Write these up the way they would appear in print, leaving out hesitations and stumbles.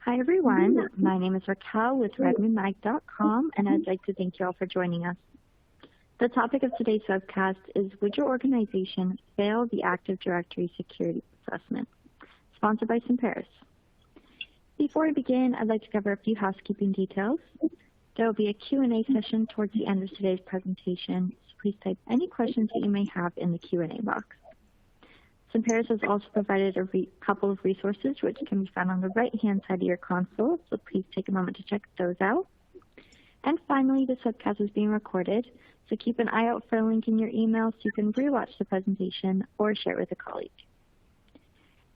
Hi, everyone. My name is Raquel with RedmoonMag.com, and I'd like to thank you all for joining us. The topic of today's webcast is, would your organization fail the Active Directory Security Assessment? Sponsored by Semperis. Before we begin, I'd like to cover a few housekeeping details. There will be a Q&A session towards the end of today's presentation, so please type any questions that you may have in the Q&A box. Semperis has also provided a couple of resources which can be found on the right-hand side of your console, so please take a moment to check those out. And finally, this webcast is being recorded, so keep an eye out for a link in your email so you can rewatch the presentation or share it with a colleague.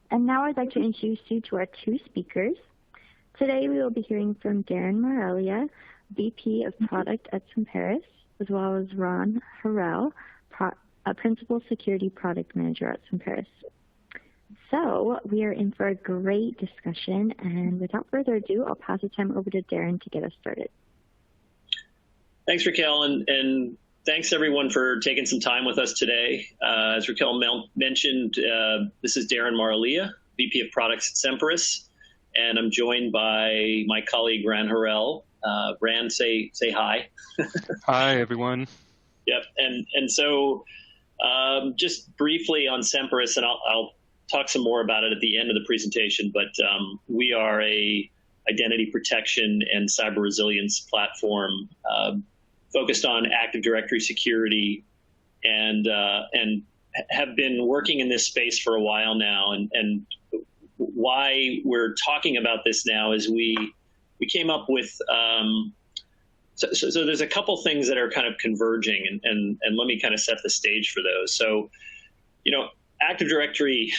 And now I'd like to introduce you to our two speakers. Today we will be hearing from Darren Mar-Elia, VP of Product at Semperis, as well as Ron Harel, a Principal Security Product Manager at Semperis. So we are in for a great discussion, and without further ado, I'll pass the time over to Darren to get us started. Thanks, Raquel, and thanks everyone for taking some time with us today. As Raquel mentioned, this is Darren Mar-Elia, VP of Products at Semperis, and I'm joined by my colleague, Ran Harel. Ran, say hi. Hi, everyone. Yep, and so just briefly on Semperis, and I'll talk some more about it at the end of the presentation, but we are a identity protection and cyber resilience platform focused on Active Directory security, and have been working in this space for a while now. And why we're talking about this now is we came up with so there's a couple things that are kind of converging, and let me kind of set the stage for those. So, you know, Active Directory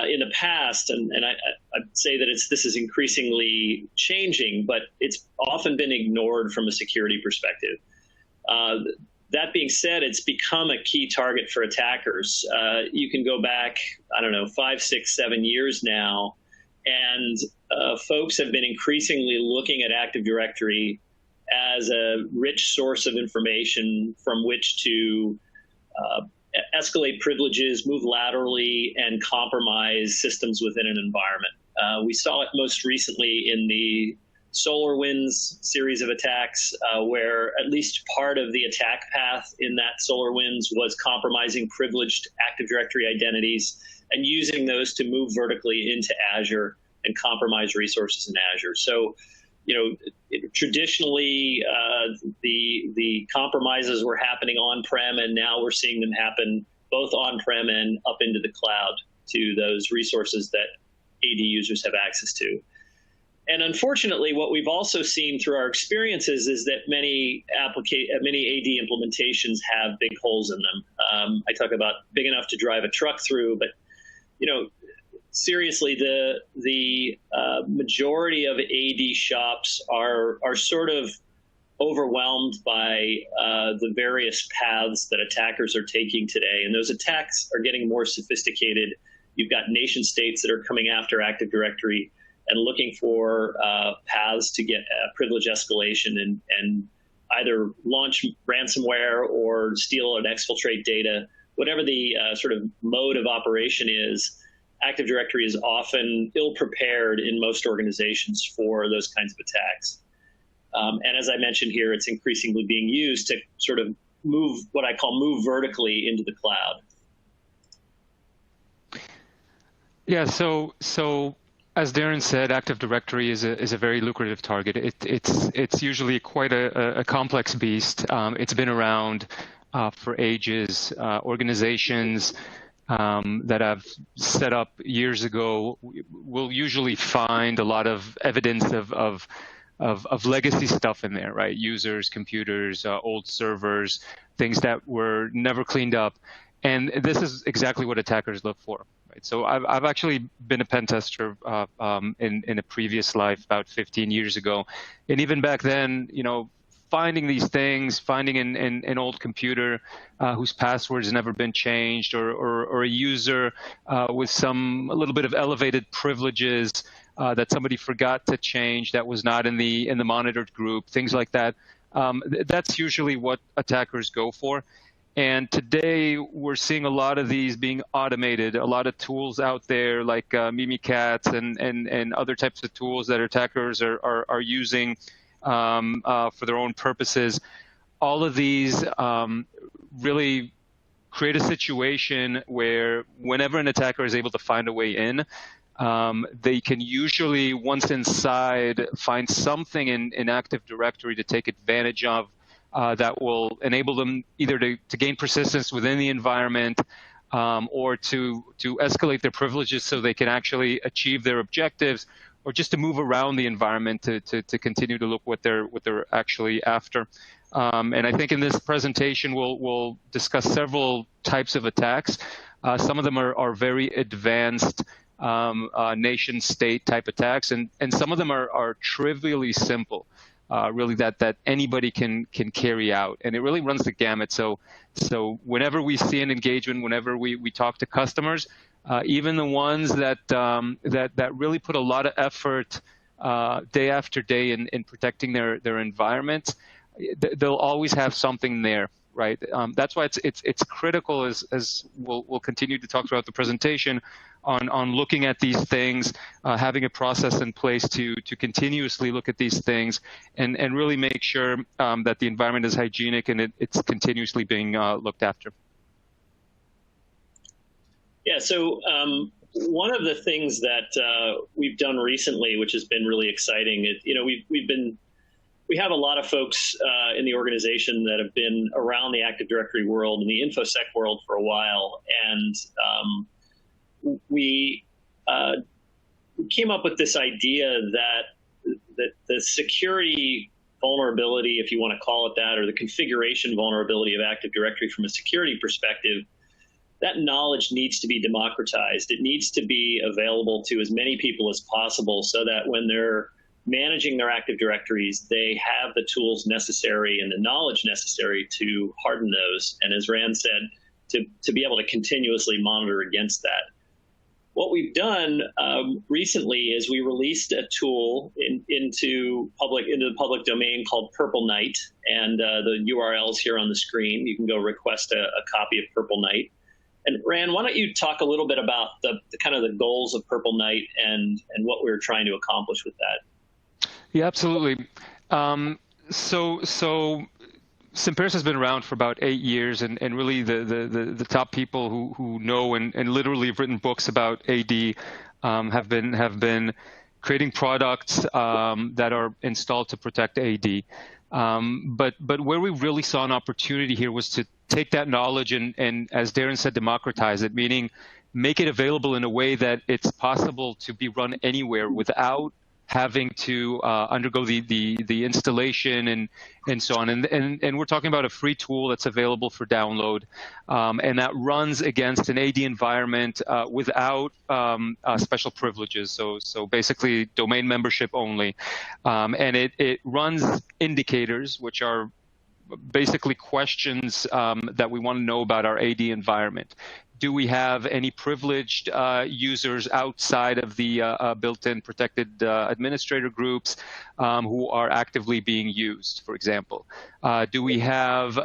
in the past, and I'd say that this is increasingly changing, but it's often been ignored from a security perspective. That being said, it's become a key target for attackers. You can go back, I don't know, 5, 6, 7 years now, and folks have been increasingly looking at Active Directory as a rich source of information from which to escalate privileges, move laterally, and compromise systems within an environment. We saw it most recently in the SolarWinds series of attacks, where at least part of the attack path in that SolarWinds was compromising privileged Active Directory identities and using those to move vertically into Azure and compromise resources in Azure. So, you know, traditionally, the compromises were happening on-prem, and now we're seeing them happen both on-prem and up into the cloud to those resources that AD users have access to. And unfortunately, what we've also seen through our experiences is that many AD implementations have big holes in them. I talk about big enough to drive a truck through, but, you know, seriously, the majority of AD shops are sort of overwhelmed by the various paths that attackers are taking today, and those attacks are getting more sophisticated. You've got nation states that are coming after Active Directory and looking for paths to get privilege escalation and either launch ransomware or steal and exfiltrate data. Whatever the sort of mode of operation is, Active Directory is often ill-prepared in most organizations for those kinds of attacks. And as I mentioned here, it's increasingly being used to sort of move vertically into the cloud. Yeah, so as Darren said, Active Directory is a very lucrative target. It's usually quite a complex beast. It's been around for ages. Organizations that I've set up years ago will usually find a lot of evidence of legacy stuff in there, right? Users, computers, old servers, things that were never cleaned up. And this is exactly what attackers look for, right? So I've actually been a pen tester in a previous life about 15 years ago. And even back then, you know, finding these things, finding an old computer whose password's never been changed, or a user with a little bit of elevated privileges that somebody forgot to change that was not in the monitored group, things like that. That's usually what attackers go for. And today, we're seeing a lot of these being automated, a lot of tools out there like Mimikatz and other types of tools that attackers are using for their own purposes. All of these really create a situation where whenever an attacker is able to find a way in, they can usually, once inside, find something in Active Directory to take advantage of that will enable them either to gain persistence within the environment or to escalate their privileges so they can actually achieve their objectives, or just to move around the environment to continue to look what they're actually after. And I think in this presentation, we'll discuss several types of attacks. Some of them are very advanced nation state type attacks, and some of them are trivially simple, really that anybody can carry out. And it really runs the gamut. So whenever we see an engagement, whenever we talk to customers, even the ones that really put a lot of effort day after day in protecting their environment, they'll always have something there, right? That's why it's critical, as we'll continue to talk throughout the presentation, on looking at these things, having a process in place to continuously look at these things and really make sure that the environment is hygienic and it's continuously being looked after. Yeah, so one of the things that we've done recently, which has been really exciting, we have a lot of folks in the organization that have been around the Active Directory world and the InfoSec world for a while, and we came up with this idea that the security vulnerability, if you want to call it that, or the configuration vulnerability of Active Directory from a security perspective, that knowledge needs to be democratized. It needs to be available to as many people as possible so that when they're managing their Active Directories, they have the tools necessary and the knowledge necessary to harden those. And as Rand said, to be able to continuously monitor against that. What we've done recently is we released a tool into the public domain called Purple Night, and the URL's here on the screen. You can go request a copy of Purple Night. And Rand, why don't you talk a little bit about the kind of the goals of Purple Night and what we're trying to accomplish with that? Yeah, absolutely. So Semperis has been around for about 8 years, and really the top people who know and literally have written books about AD have been creating products that are installed to protect AD. But where we really saw an opportunity here was to take that knowledge and, as Darren said, democratize it, meaning make it available in a way that it's possible to be run anywhere without having to undergo the installation and so on. And we're talking about a free tool that's available for download, and that runs against an AD environment without special privileges. So basically domain membership only. And it runs indicators, which are basically questions that we want to know about our AD environment. Do we have any privileged users outside of the built-in protected administrator groups who are actively being used, for example? Do we have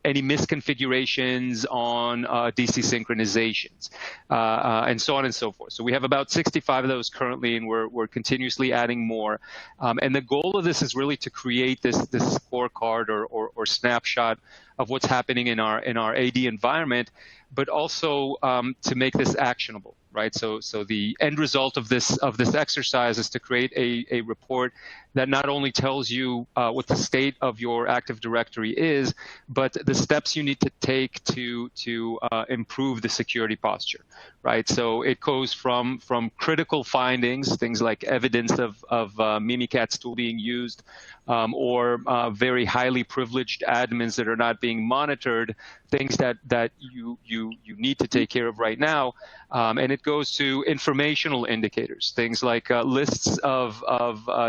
any misconfigurations on DC synchronizations, and so on and so forth? So we have about 65 of those currently, and we're continuously adding more. And the goal of this is really to create this scorecard or snapshot of what's happening in our AD environment, but also to make this actionable, right? So the end result of this exercise is to create a report that not only tells you what the state of your Active Directory is, but the steps you need to take to improve the security posture, right? So it goes from critical findings, things like evidence of Mimikatz tool being used, or very highly privileged admins that are not being monitored, things that you need to take care of right now. And it goes to informational indicators, things like lists of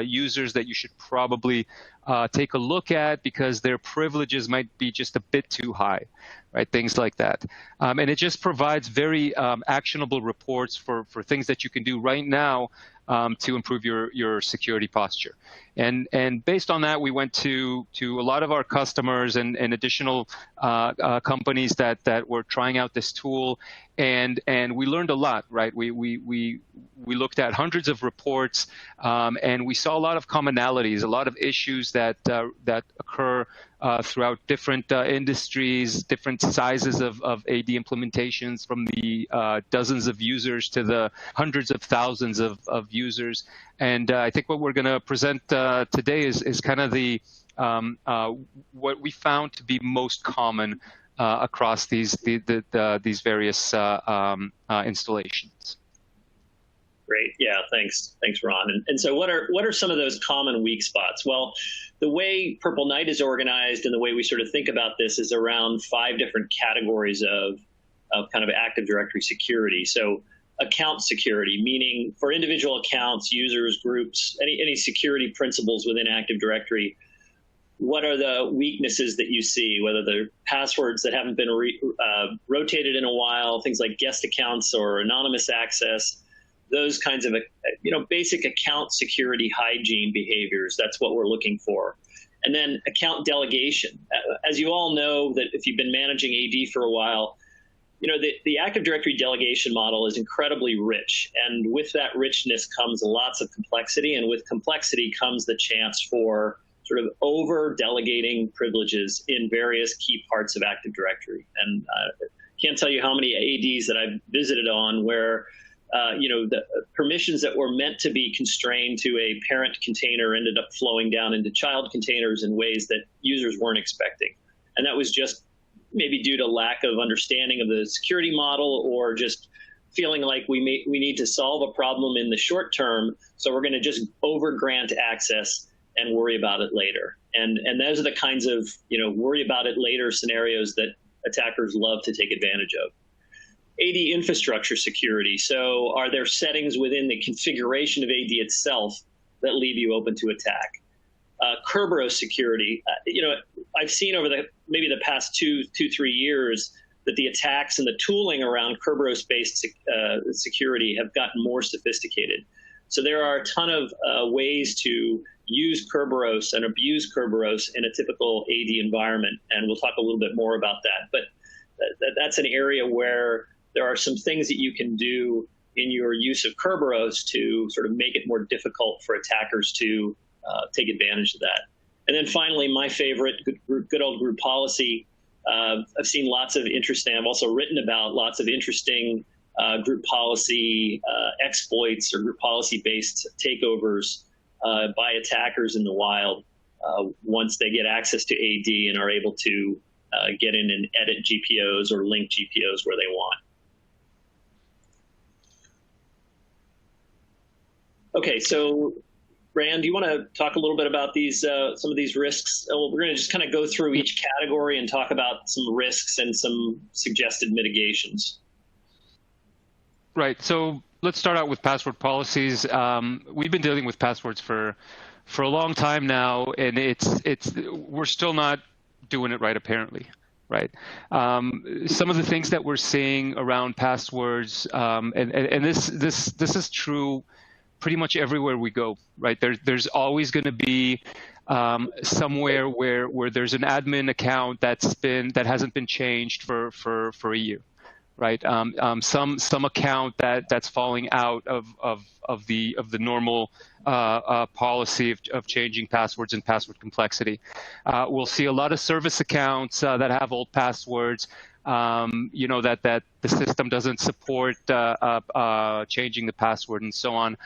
users that you should probably take a look at because their privileges might be just a bit too high, right? Things like that. And it just provides very actionable reports for things that you can do right now to improve your security posture. And based on that, we went to a lot of our customers and additional companies that were trying out this tool, and we learned a lot, right? We looked at hundreds of reports, and we saw a lot of commonalities, a lot of issues that occur throughout different industries, different sizes of AD implementations, from the dozens of users to the hundreds of thousands of users. And I think what we're going to present today is kind of the what we found to be most common across these various installations. Great. Yeah, thanks, Ron. And so what are some of those common weak spots? Well, the way Purple Knight is organized and the way we sort of think about this is around 5 different categories of kind of Active Directory security. So account security, meaning for individual accounts, users, groups, any security principles within Active Directory. What are the weaknesses that you see, whether they're passwords that haven't been rotated in a while, things like guest accounts or anonymous access, those kinds of basic account security hygiene behaviors. That's what we're looking for. And then account delegation. As you all know, that if you've been managing AD for a while, the Active Directory delegation model is incredibly rich. And with that richness comes lots of complexity. And with complexity comes the chance for sort of over-delegating privileges in various key parts of Active Directory. And I can't tell you how many ADs that I've visited on where the permissions that were meant to be constrained to a parent container ended up flowing down into child containers in ways that users weren't expecting. And that was just maybe due to lack of understanding of the security model, or just feeling like we need to solve a problem in the short term, so we're going to just over-grant access and worry about it later. And those are the kinds of worry about it later scenarios that attackers love to take advantage of. AD infrastructure security. So are there settings within the configuration of AD itself that leave you open to attack? Kerberos security. I've seen over maybe the past two, 3 years that the attacks and the tooling around Kerberos-based security have gotten more sophisticated. So there are a ton of ways to use Kerberos and abuse Kerberos in a typical AD environment, and we'll talk a little bit more about that. But that's an area where there are some things that you can do in your use of Kerberos to sort of make it more difficult for attackers to take advantage of that. And then finally, my favorite, good old group policy. I've seen lots of interesting, I've also written about lots of interesting group policy exploits or group policy-based takeovers by attackers in the wild once they get access to AD and are able to get in and edit GPOs or link GPOs where they want. Okay, so Rand, do you want to talk a little bit about these some of these risks? We're going to just kind of go through each category and talk about some risks and some suggested mitigations. Right. So let's start out with password policies. We've been dealing with passwords for a long time now, and we're still not doing it right, apparently. Right. Some of the things that we're seeing around passwords, and this is true pretty much everywhere we go, right? There's always going to be somewhere where there's an admin account that hasn't been changed for a year, right? Some account that's falling out of the normal policy of changing passwords and password complexity. We'll see a lot of service accounts that have old passwords. That the system doesn't support changing the password and so on.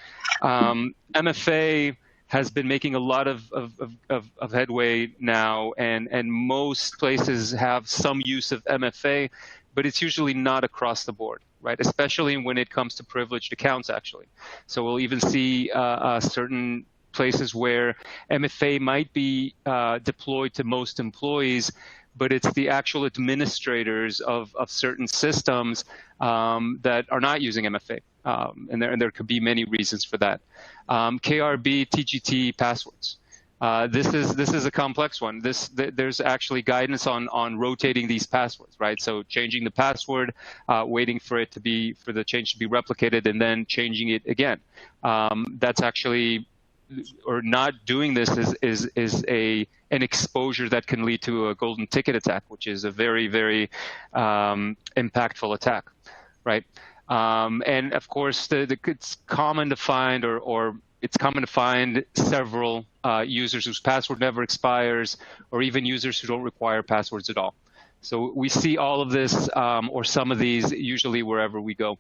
MFA has been making a lot of headway now, and most places have some use of MFA, but it's usually not across the board, right? Especially when it comes to privileged accounts, actually. So we'll even see certain places where MFA might be deployed to most employees, but it's the actual administrators of certain systems that are not using MFA. And there could be many reasons for that. KRB, TGT passwords. This is a complex one. There's actually guidance on rotating these passwords, right? So changing the password, waiting for the change to be replicated, and then changing it again. That's actually, or not doing this is an exposure that can lead to a golden ticket attack, which is a very, very impactful attack, right? And of course, it's common to find, it's common to find several users whose password never expires, or even users who don't require passwords at all. So we see all of this, or some of these, usually wherever we go.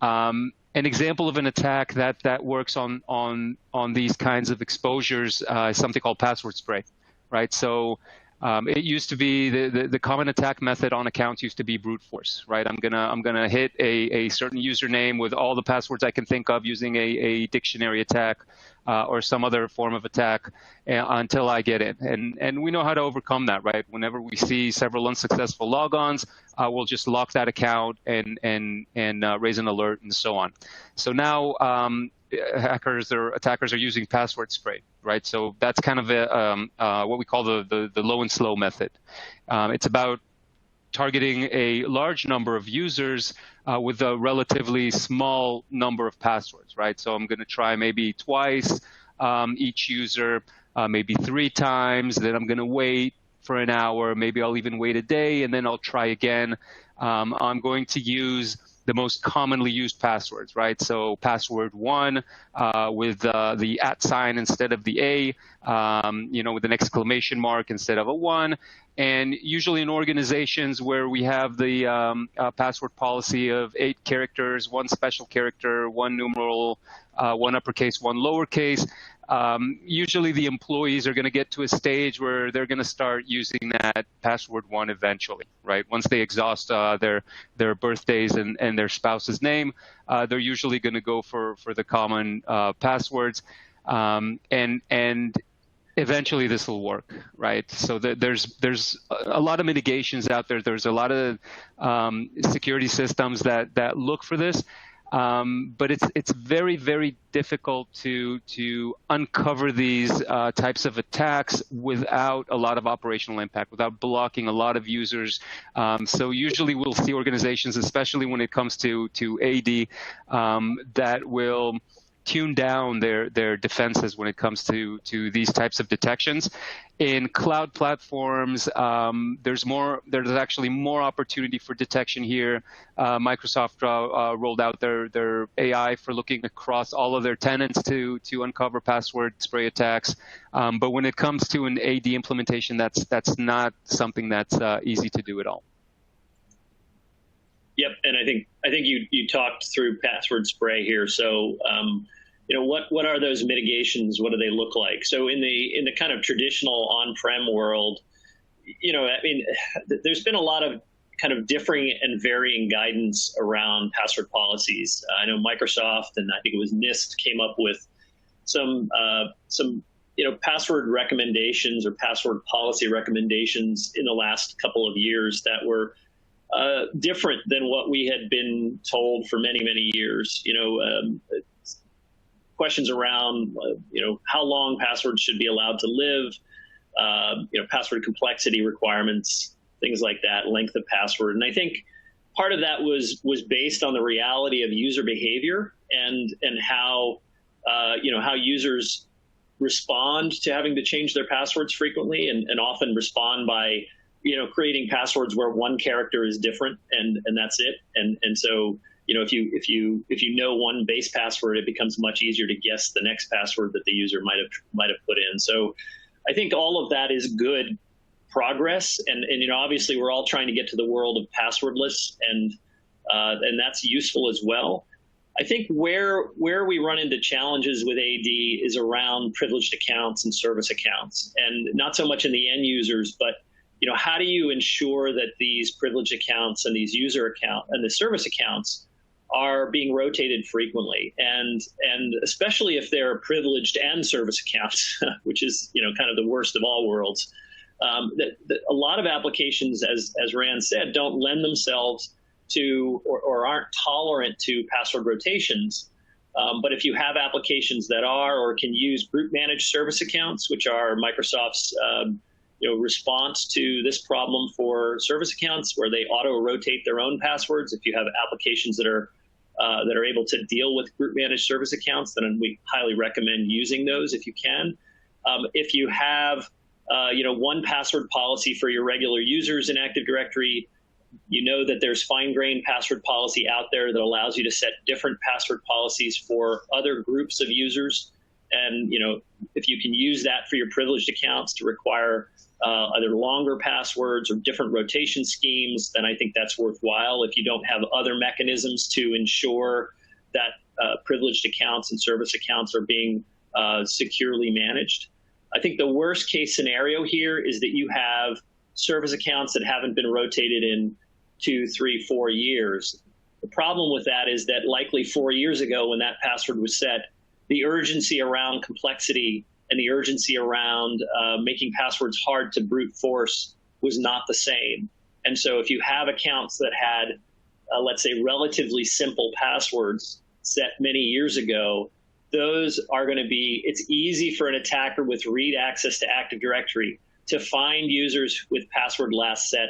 An example of an attack that works on these kinds of exposures is something called password spray, right? So it used to be the common attack method on accounts used to be brute force, right? I'm gonna hit a certain username with all the passwords I can think of using a dictionary attack or some other form of attack until I get in. And we know how to overcome that, right? Whenever we see several unsuccessful logons, we'll just lock that account and raise an alert and so on. So now attackers are using password spray, right? So that's kind of what we call the low and slow method. It's about targeting a large number of users with a relatively small number of passwords, right? So I'm going to try maybe twice each user, maybe 3 times, then I'm going to wait for an hour, maybe I'll even wait a day, and then I'll try again. I'm going to use the most commonly used passwords, right? So password 1 with the @ sign instead of the A, with an exclamation mark instead of a 1. And usually in organizations where we have the password policy of 8 characters, 1 special character, 1 numeral, 1 uppercase, 1 lowercase, usually the employees are going to get to a stage where they're going to start using that password 1 eventually, right? Once they exhaust their birthdays and their spouse's name, they're usually going to go for the common passwords, and eventually this will work, right? So there's a lot of mitigations out there. There's a lot of security systems that look for this. But it's very, very difficult to uncover these types of attacks without a lot of operational impact, without blocking a lot of users. So usually we'll see organizations, especially when it comes to AD, that will tune down their defenses when it comes to these types of detections. In cloud platforms, there's actually more opportunity for detection here. Microsoft rolled out their AI for looking across all of their tenants to uncover password spray attacks. But when it comes to an AD implementation, that's not something that's easy to do at all. Yep, and I think you talked through password spray here. So, what are those mitigations? What do they look like? So in the kind of traditional on-prem world, there's been a lot of kind of differing and varying guidance around password policies. I know Microsoft and I think it was NIST came up with some password recommendations or password policy recommendations in the last couple of years that were different than what we had been told for many, many years. Questions around, how long passwords should be allowed to live, password complexity requirements, things like that, length of password. And I think part of that was based on the reality of user behavior and how users respond to having to change their passwords frequently and often respond by creating passwords where 1 character is different and that's it. And so if you know 1 base password, it becomes much easier to guess the next password that the user might have put in. So I think all of that is good progress, and obviously we're all trying to get to the world of passwordless, and that's useful as well. I think where we run into challenges with AD is around privileged accounts and service accounts, and not so much in the end users, but how do you ensure that these privileged accounts and these user account and the service accounts are being rotated frequently, and especially if they're privileged and service accounts, which is kind of the worst of all worlds. That a lot of applications, as Rand said, don't lend themselves to or aren't tolerant to password rotations But if you have applications that are or can use group managed service accounts, which are Microsoft's response to this problem for service accounts, where they auto-rotate their own passwords. If you have applications that are able to deal with group managed service accounts, then we highly recommend using those if you can. If you have one password policy for your regular users in Active Directory, you know that there's fine-grained password policy out there that allows you to set different password policies for other groups of users. And if you can use that for your privileged accounts to require either longer passwords or different rotation schemes, then I think that's worthwhile if you don't have other mechanisms to ensure that privileged accounts and service accounts are being securely managed. I think the worst case scenario here is that you have service accounts that haven't been rotated in 2, 3, 4 years. The problem with that is that likely 4 years ago when that password was set, the urgency around complexity and the urgency around making passwords hard to brute force was not the same. And so if you have accounts that had, let's say, relatively simple passwords set many years ago, those are going to be, it's easy for an attacker with read access to Active Directory to find users with password last set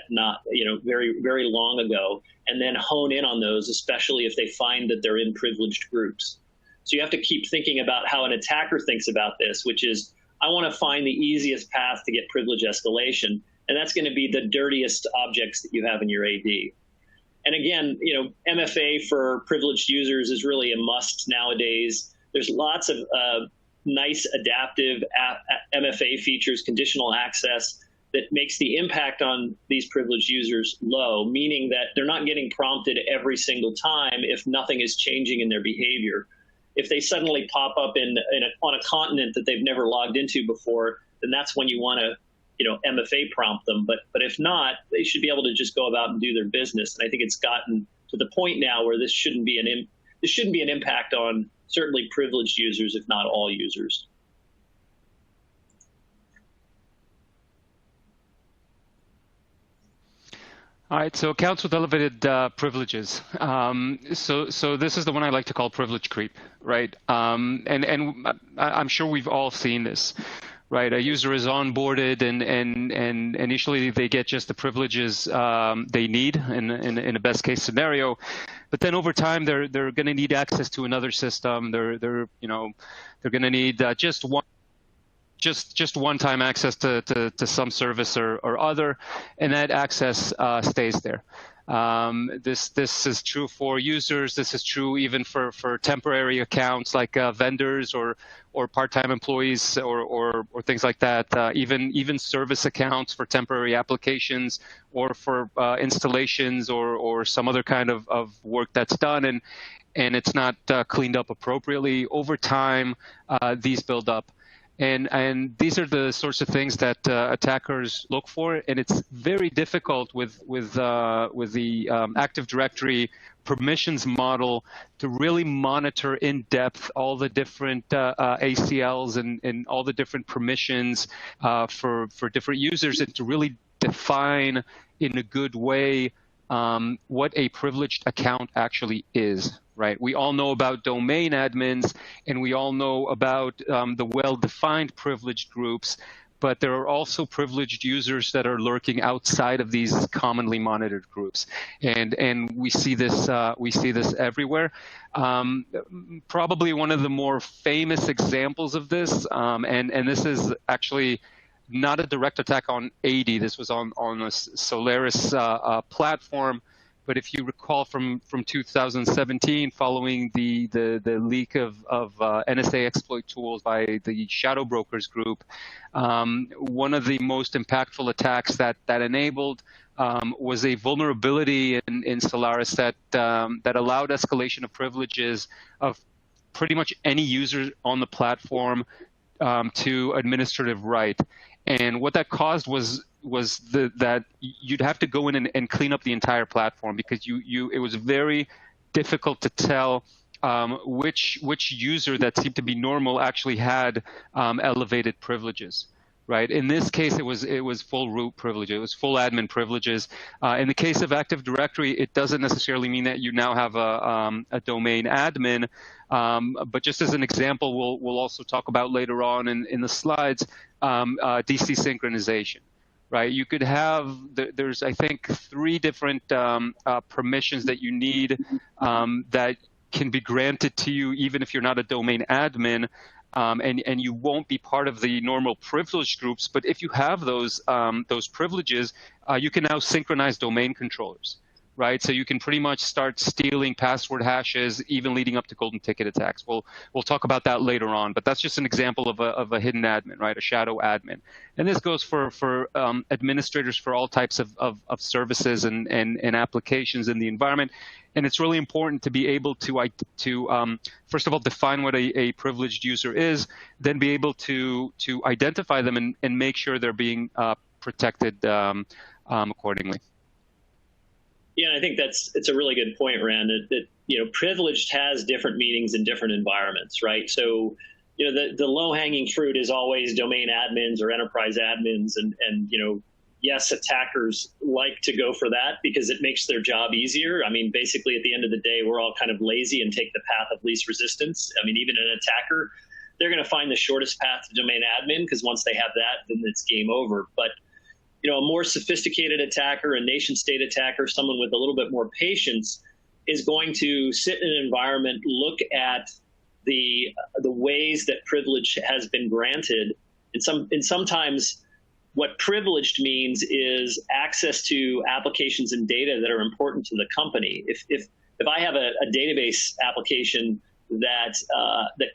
very, very long ago, and then hone in on those, especially if they find that they're in privileged groups. So you have to keep thinking about how an attacker thinks about this, which is, I want to find the easiest path to get privilege escalation, and that's going to be the dirtiest objects that you have in your AD. And again, MFA for privileged users is really a must nowadays. There's lots of nice adaptive MFA features, conditional access, that makes the impact on these privileged users low, meaning that they're not getting prompted every single time if nothing is changing in their behavior. If they suddenly pop up on a continent that they've never logged into before, then that's when you want to MFA prompt them. But if not, they should be able to just go about and do their business. And I think it's gotten to the point now where this shouldn't be an impact on certainly privileged users, if not all users. All right, so accounts with elevated privileges. So this is the one I like to call privilege creep, right? And I'm sure we've all seen this, right? A user is onboarded and initially they get just the privileges they need in a best case scenario, but then over time they're going to need access to another system. They're going to need just one-time access to some service or other, and that access stays there. This is true for users. This is true even for temporary accounts like vendors or part-time employees or things like that. Even service accounts for temporary applications or for installations or some other kind of work that's done and it's not cleaned up appropriately. Over time, these build up. And these are the sorts of things that attackers look for, and it's very difficult with the Active Directory permissions model to really monitor in depth all the different ACLs and all the different permissions for different users, and to really define in a good way what a privileged account actually is. Right. We all know about domain admins, and we all know about the well-defined privileged groups, but there are also privileged users that are lurking outside of these commonly monitored groups, and we see this everywhere. Probably one of the more famous examples of this, and this is actually not a direct attack on AD. This was on a Solaris platform. But if you recall from 2017, following the leak of NSA exploit tools by the Shadow Brokers group, one of the most impactful attacks that enabled was a vulnerability in Solaris that allowed escalation of privileges of pretty much any user on the platform to administrative right. And what that caused was that you'd have to go in and clean up the entire platform, because it was very difficult to tell which user that seemed to be normal actually had elevated privileges. Right. In this case, it was full root privilege. It was full admin privileges. In the case of Active Directory, it doesn't necessarily mean that you now have a domain admin. But just as an example, we'll also talk about later on in the slides, DC synchronization. Right, you could have, there's I think 3 different permissions that you need that can be granted to you even if you're not a domain admin, and you won't be part of the normal privilege groups. But if you have those privileges, you can now synchronize domain controllers. Right, so you can pretty much start stealing password hashes, even leading up to golden ticket attacks. We'll talk about that later on, but that's just an example of a hidden admin, right? A shadow admin, and this goes for administrators for all types of services and applications in the environment. And it's really important to be able to first of all define what a privileged user is, then be able to identify them and make sure they're being protected accordingly. Yeah, I think it's a really good point, Rand, that privileged has different meanings in different environments, right? So, the low-hanging fruit is always domain admins or enterprise admins, and yes, attackers like to go for that because it makes their job easier. I mean, basically, at the end of the day, we're all kind of lazy and take the path of least resistance. I mean, even an attacker, they're going to find the shortest path to domain admin because once they have that, then it's game over. But a more sophisticated attacker, a nation-state attacker, someone with a little bit more patience, is going to sit in an environment, look at the ways that privilege has been granted, and sometimes what privileged means is access to applications and data that are important to the company. If I have a database application that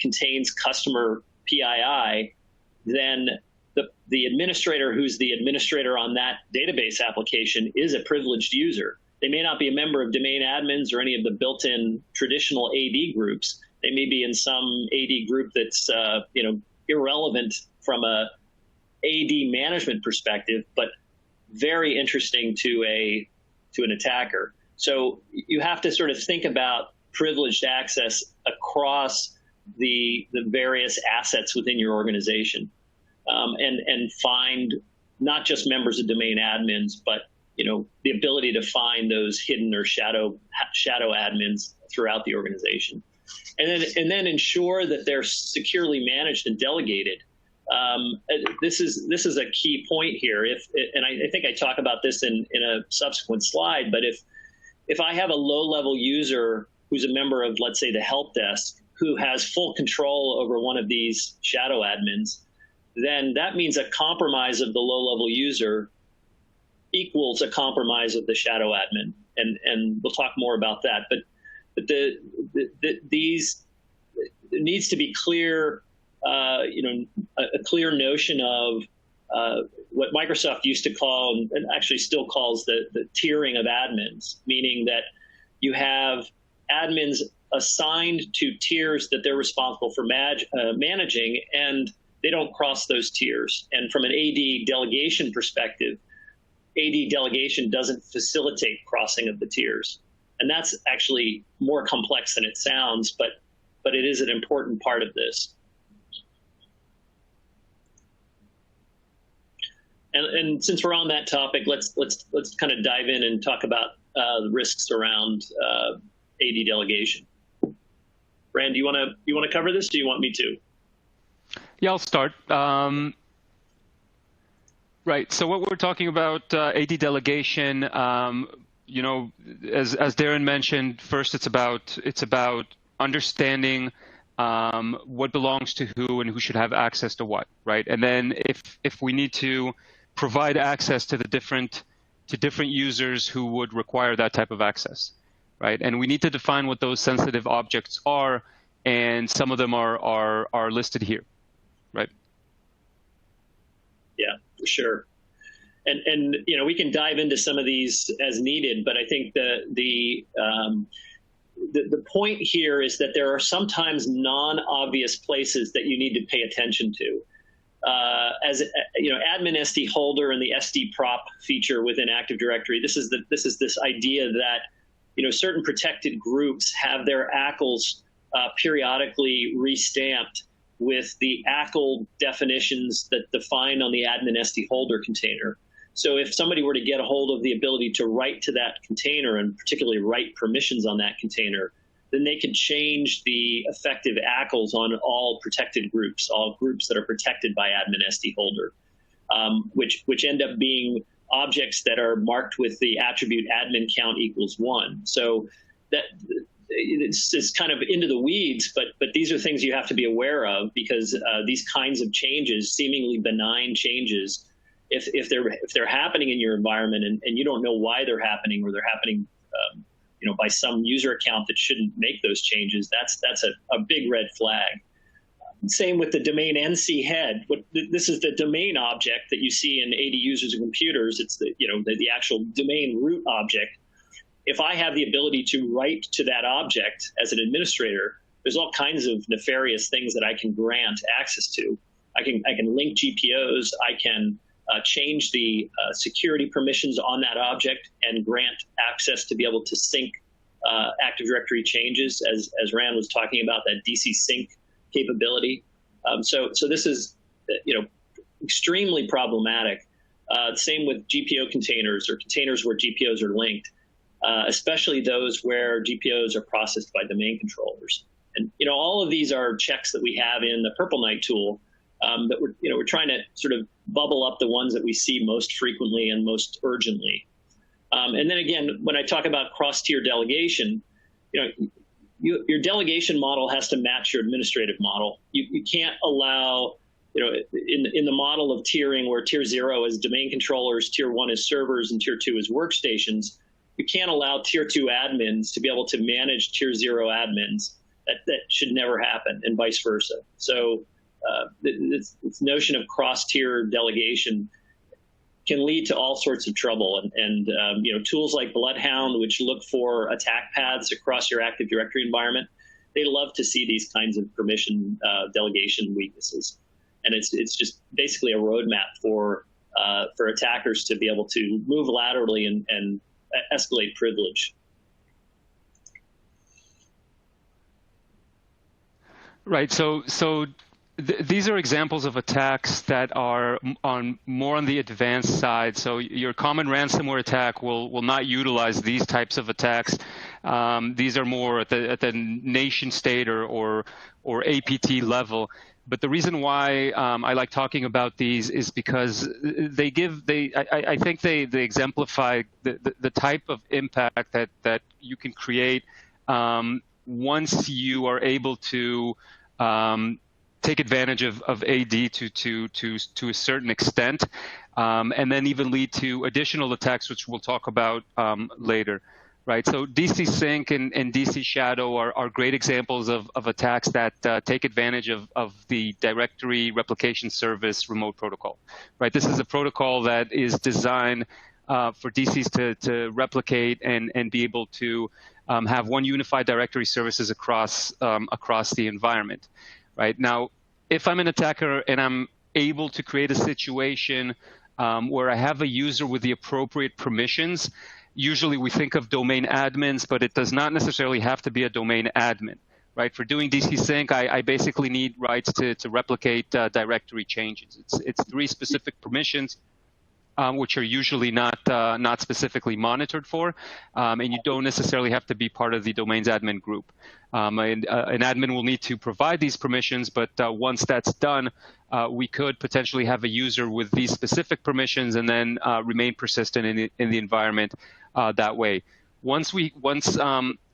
contains customer PII, then the administrator who's the administrator on that database application is a privileged user. They may not be a member of domain admins or any of the built-in traditional AD groups. They may be in some AD group that's irrelevant from a AD management perspective, but very interesting to an attacker. So you have to sort of think about privileged access across the various assets within your organization. And find not just members of domain admins, but the ability to find those hidden or shadow admins throughout the organization, and then ensure that they're securely managed and delegated. This is a key point here. And I think I talk about this in a subsequent slide. But if I have a low-level user who's a member of, let's say, the help desk, who has full control over one of these shadow admins, then that means a compromise of the low-level user equals a compromise of the shadow admin, and we'll talk more about that. But these it needs to be clear, a clear notion of what Microsoft used to call, and actually still calls, the tiering of admins, meaning that you have admins assigned to tiers that they're responsible for managing, and they don't cross those tiers. And from an AD delegation perspective, AD delegation doesn't facilitate crossing of the tiers. And that's actually more complex than it sounds, but it is an important part of this. And since we're on that topic, let's kind of dive in and talk about the risks around AD delegation. Rand, do you want to cover this? Or do you want me to? Yeah, I'll start. Right. So what we're talking about, AD delegation, as Darren mentioned, first it's about understanding what belongs to who and who should have access to what, right? And then if we need to provide access to different users who would require that type of access, right? And we need to define what those sensitive objects are, and some of them are listed here, right? Yeah, for sure. And we can dive into some of these as needed, but I think the point here is that there are sometimes non-obvious places that you need to pay attention to. As admin SD holder and the SD prop feature within Active Directory, this is this idea that certain protected groups have their ACLs periodically restamped with the ACL definitions that define on the admin SD holder container. So if somebody were to get a hold of the ability to write to that container, and particularly write permissions on that container, then they could change the effective ACLs on all protected groups, all groups that are protected by admin SD holder, which end up being objects that are marked with the attribute admin count equals 1. So that it's kind of into the weeds, but these are things you have to be aware of, because these kinds of changes, seemingly benign changes, if they're happening in your environment and you don't know why they're happening, or they're happening by some user account that shouldn't make those changes, that's a big red flag. Same with the domain NC head. This is the domain object that you see in AD users and computers. It's the actual domain root object. If I have the ability to write to that object as an administrator, there's all kinds of nefarious things that I can grant access to. I can link GPOs. I can change the security permissions on that object and grant access to be able to sync Active Directory changes, as Rand was talking about, that DC sync capability. So this is extremely problematic. Same with GPO containers, or containers where GPOs are linked, especially those where GPOs are processed by domain controllers. And all of these are checks that we have in the Purple Knight tool that we're trying to sort of bubble up the ones that we see most frequently and most urgently. And then again, when I talk about cross-tier delegation, your delegation model has to match your administrative model. You can't allow, in the model of tiering, where tier 0 is domain controllers, tier 1 is servers, and tier 2 is workstations, you can't allow tier 2 admins to be able to manage tier 0 admins. That should never happen, and vice versa. So this notion of cross-tier delegation can lead to all sorts of trouble. And tools like Bloodhound, which look for attack paths across your Active Directory environment, they love to see these kinds of permission delegation weaknesses. And it's just basically a roadmap for attackers to be able to move laterally and escalate privilege. Right. So these are examples of attacks that are more on the advanced side. So your common ransomware attack will not utilize these types of attacks. These are more at the nation state or APT level. But the reason why I like talking about these is because I think they exemplify the type of impact that you can create once you are able to take advantage of AD to a certain extent, and then even lead to additional attacks, which we'll talk about later, right? So DC Sync and DC Shadow are great examples of attacks that take advantage of the directory replication service remote protocol, right? This is a protocol that is designed for DCs to replicate and be able to have one unified directory services across the environment. Right now, if I'm an attacker and I'm able to create a situation where I have a user with the appropriate permissions, usually we think of domain admins, but it does not necessarily have to be a domain admin. Right? For doing DC Sync, I basically need rights to replicate directory changes. It's 3 specific permissions, which are usually not specifically monitored for, and you don't necessarily have to be part of the domains admin group. And an admin will need to provide these permissions, but once that's done, we could potentially have a user with these specific permissions and then remain persistent in the environment that way. Once we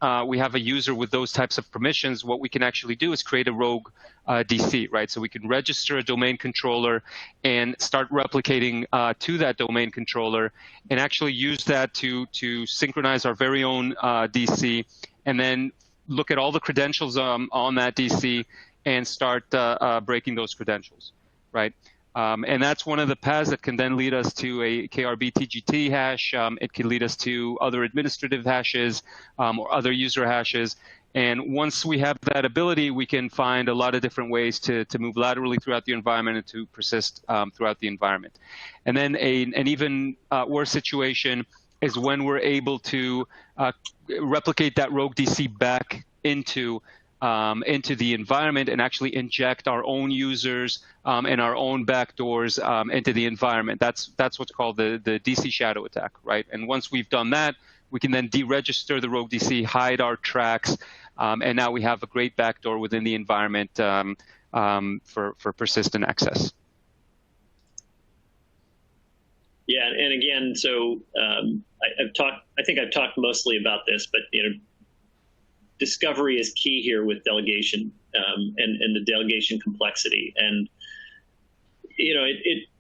have a user with those types of permissions, what we can actually do is create a rogue DC, right? So we can register a domain controller and start replicating to that domain controller, and actually use that to synchronize our very own DC, and then look at all the credentials on that DC and start breaking those credentials, right? And that's one of the paths that can then lead us to a kerbtgt hash. It can lead us to other administrative hashes or other user hashes. And once we have that ability, we can find a lot of different ways to move laterally throughout the environment and to persist throughout the environment. And then an even worse situation is when we're able to replicate that rogue DC back into the environment and actually inject our own users and our own backdoors into the environment. That's what's called the DC shadow attack, right? And once we've done that, we can then deregister the rogue DC, hide our tracks, And now we have a great backdoor within the environment for persistent access. Yeah, and again, so I think I've talked mostly about this, but discovery is key here with delegation and the delegation complexity. And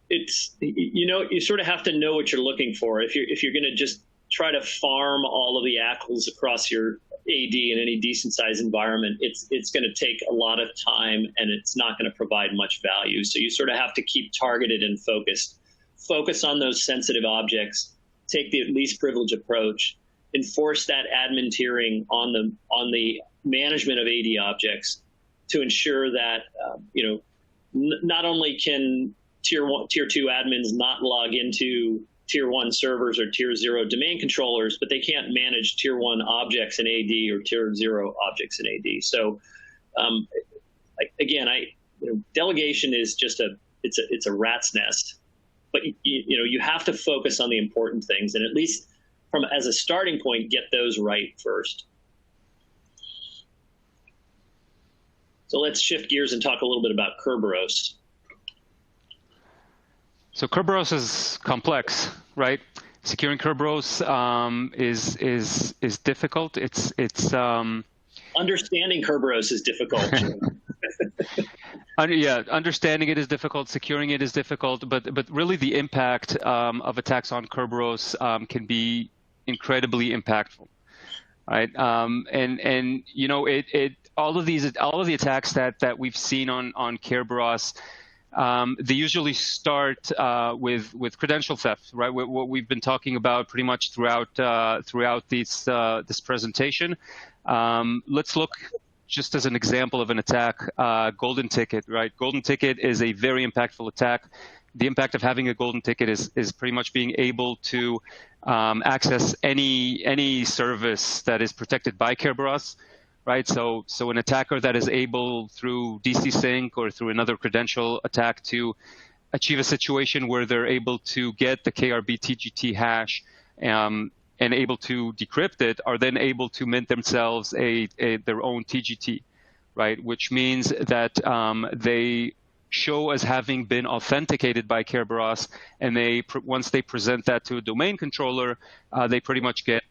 it's you sort of have to know what you're looking for. If you're going to just try to farm all of the ACLs across your AD in any decent sized environment, it's going to take a lot of time and it's not going to provide much value. So you sort of have to keep targeted and focused. Focus on those sensitive objects, take the least privilege approach, enforce that admin tiering on the management of AD objects to ensure that not only can tier 2 admins not log into tier 1 servers or tier 0 domain controllers, but they can't manage tier 1 objects in AD or tier 0 objects in AD. So again, delegation is just it's a rat's nest. But you have to focus on the important things, and at least as a starting point, get those right first. So let's shift gears and talk a little bit about Kerberos. So Kerberos is complex, right? Securing Kerberos is difficult. It's understanding Kerberos is difficult. Yeah, understanding it is difficult, securing it is difficult, but really the impact of attacks on Kerberos can be incredibly impactful, right? And all of the attacks that we've seen on Kerberos, they usually start with credential theft, right? What we've been talking about pretty much throughout this presentation. Let's look. Just as an example of an attack, golden ticket, right? Golden ticket is a very impactful attack. The impact of having a golden ticket is pretty much being able to access any service that is protected by Kerberos, right? So an attacker that is able through DC sync or through another credential attack to achieve a situation where they're able to get the kerbtgt hash and able to decrypt it, are then able to mint themselves their own TGT, right? Which means that they show as having been authenticated by Kerberos, and once they present that to a domain controller, they pretty much get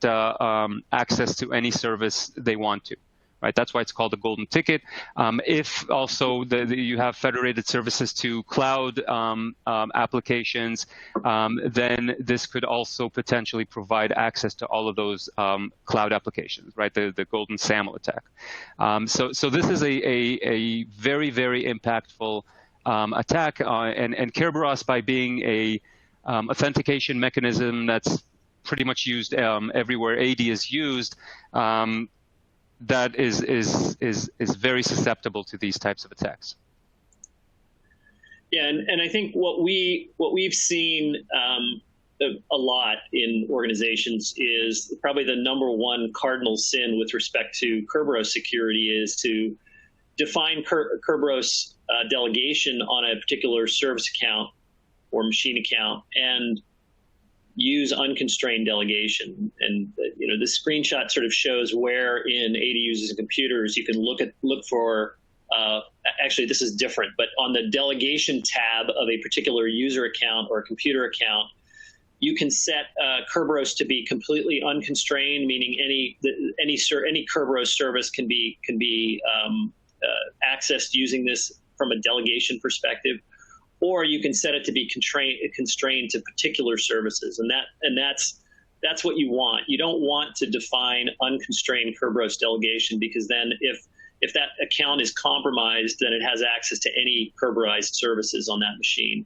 access to any service they want to. Right, that's why it's called a golden ticket. If also you have federated services to cloud applications, then this could also potentially provide access to all of those cloud applications, right? The golden SAML attack. So this is a very, very impactful attack, and Kerberos, by being a authentication mechanism that's pretty much used everywhere AD is used. That is very susceptible to these types of attacks. Yeah, and I think what we've seen a lot in organizations is probably the #1 cardinal sin with respect to Kerberos security is to define Kerberos delegation on a particular service account or machine account and use unconstrained delegation. And this screenshot sort of shows where in AD users and computers you can look for actually this is different, but on the delegation tab of a particular user account or a computer account, you can set Kerberos to be completely unconstrained, meaning any Kerberos service can be accessed using this from a delegation perspective. Or you can set it to be constrained to particular services, and that's what you want. You don't want to define unconstrained Kerberos delegation, because then if that account is compromised, then it has access to any Kerberized services on that machine.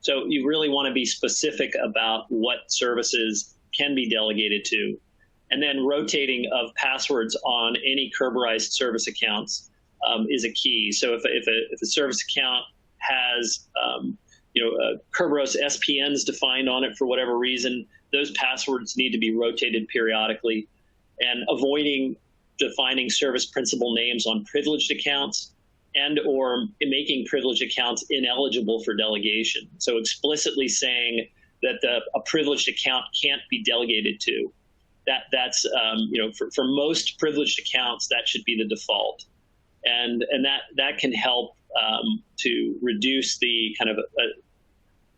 So you really want to be specific about what services can be delegated to, and then rotating of passwords on any Kerberized service accounts is a key. So if a service account has Kerberos SPNs defined on it for whatever reason, those passwords need to be rotated periodically, and avoiding defining service principal names on privileged accounts and or making privileged accounts ineligible for delegation. So explicitly saying that a privileged account can't be delegated to. that's for most privileged accounts, that should be the default, and that can help to reduce the kind of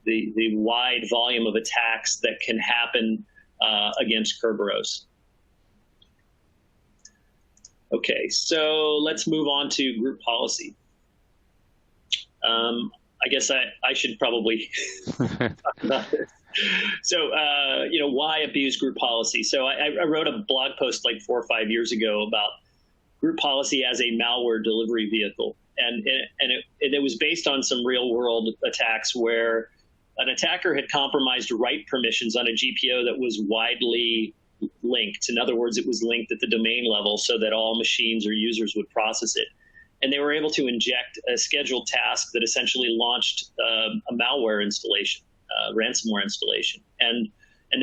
the wide volume of attacks that can happen against Kerberos. Okay, so let's move on to group policy. I guess I should probably talk about this. So, why abuse group policy? So I wrote a blog post like 4 or 5 years ago about group policy as a malware delivery vehicle. And it was based on some real world attacks where an attacker had compromised write permissions on a GPO that was widely linked. In other words, it was linked at the domain level so that all machines or users would process it. And they were able to inject a scheduled task that essentially launched a malware installation, ransomware installation. And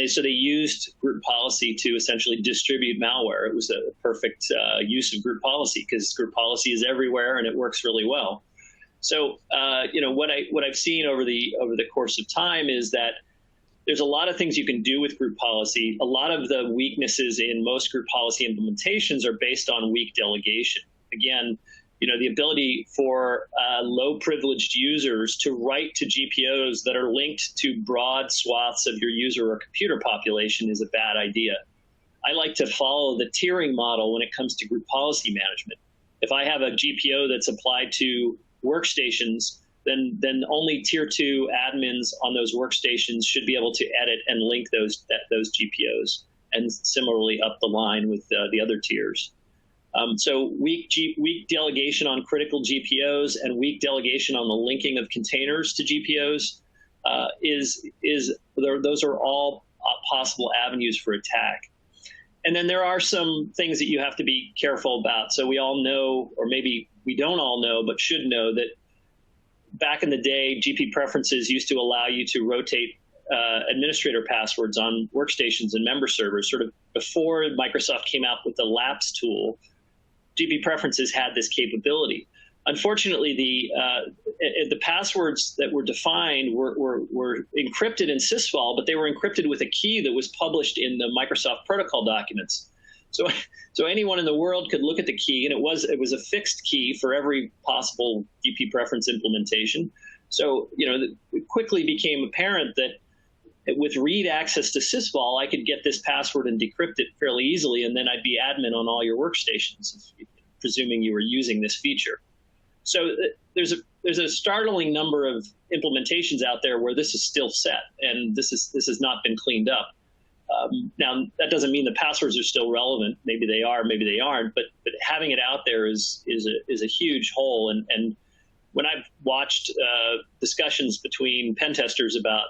so they used group policy to essentially distribute malware. It was a perfect use of group policy because group policy is everywhere and it works really well. So, what I've seen over the course of time is that there's a lot of things you can do with group policy. A lot of the weaknesses in most group policy implementations are based on weak delegation. Again, the ability for low privileged users to write to GPOs that are linked to broad swaths of your user or computer population is a bad idea. I like to follow the tiering model when it comes to group policy management. If I have a GPO that's applied to workstations, then only tier 2 admins on those workstations should be able to edit and link those GPOs, and similarly up the line with the other tiers. So weak delegation on critical GPOs and weak delegation on the linking of containers to GPOs those are all possible avenues for attack. And then there are some things that you have to be careful about. So we all know, or maybe we don't all know, but should know that back in the day, GP preferences used to allow you to rotate administrator passwords on workstations and member servers. Sort of before Microsoft came out with the lapse tool, GP preferences had this capability. Unfortunately, the passwords that were defined were encrypted in sysvol, but they were encrypted with a key that was published in the Microsoft protocol documents. So anyone in the world could look at the key, and it was a fixed key for every possible GP preference implementation. So it quickly became apparent that with read access to sysvol, I could get this password and decrypt it fairly easily, and then I'd be admin on all your workstations, presuming you were using this feature. So there's a startling number of implementations out there where this is still set, and this has not been cleaned up. Now, that doesn't mean the passwords are still relevant. Maybe they are, maybe they aren't. But having it out there is a huge hole. And when I've watched discussions between pen testers about